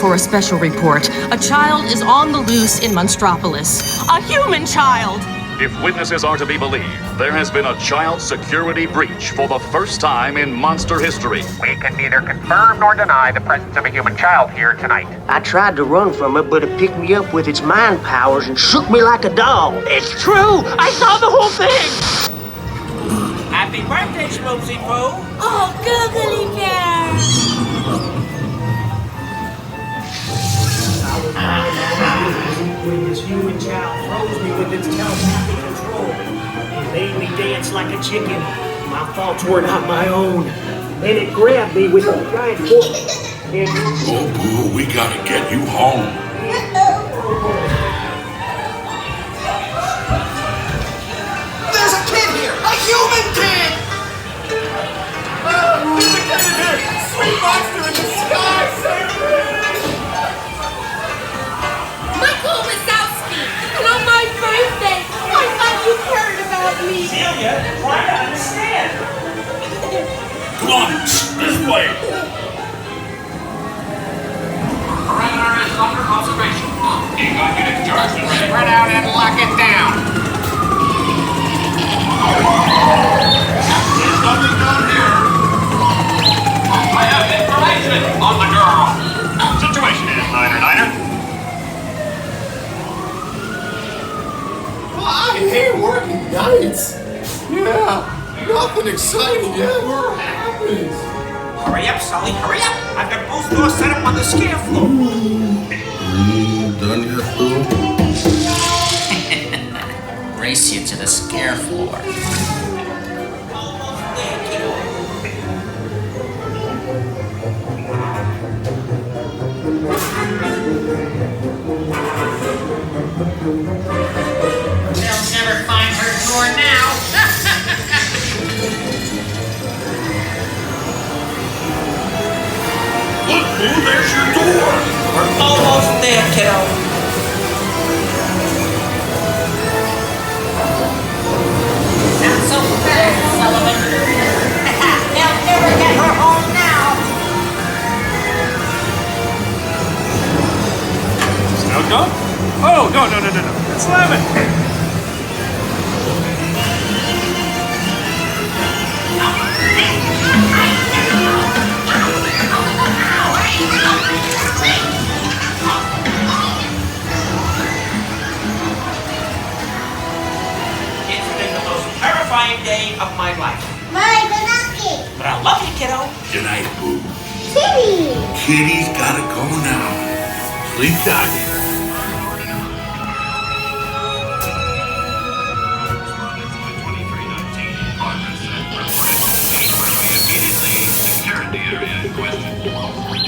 For a special report, a child is on the loose in Monstropolis. A human child! If witnesses are to be believed, there has been a child security breach for the first time in monster history. We can neither confirm nor deny the presence of a human child here tonight. I tried to run from it, but it picked me up with its mind powers and shook me like a dog. It's true! I saw the whole thing! Happy birthday, Schmoopsy Poo! Oh, googly bear! When this human child froze me with its telepathic control, it made me dance like a chicken. My thoughts were not my own. Then it grabbed me with a giant fork and... Oh, Boo, we gotta get you home. There's a kid here! A human kid! Oh, there's a kid in here! Sweet monster in the sky! Save me! Michael Wazowski! And on my birthday! I thought you cared about me! Celia, try to understand! Come on, this way. Perimeter is under observation. Eagle unit charged and ready. Spread out and lock it down. There's nothing down here. I have information on the girl. Situation is Niner. I hate working nights. Yeah, nothing exciting ever happens. Hurry up, Sully, hurry up! I've got both doors set up on the scare floor. Done yet, Boo? Race you to the scare floor. Almost there, kiddo. They'll never find her door now. Look, Boo, there's your door. We're almost there, kiddo. Not so fast, Sullivan. They'll never get her home now. Now go? Oh, no. Slam it! It's been the most terrifying day of my life. My Wazowski! But I love you, kiddo. Good night, Boo. Kitty! Kitty's gotta go now. Sleep tight.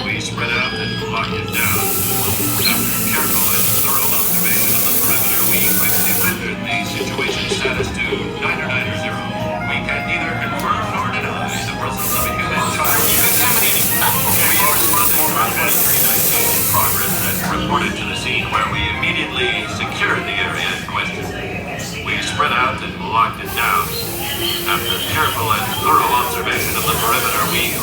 We spread out and locked it down. After careful and thorough observation of the perimeter, we quickly rendered the situation status to 990. We can neither confirm nor deny the presence of a human child. We responded to Red 319 in progress and reported to the scene where we immediately secured the area in question. We spread out and locked it down. After careful and thorough observation of the perimeter, we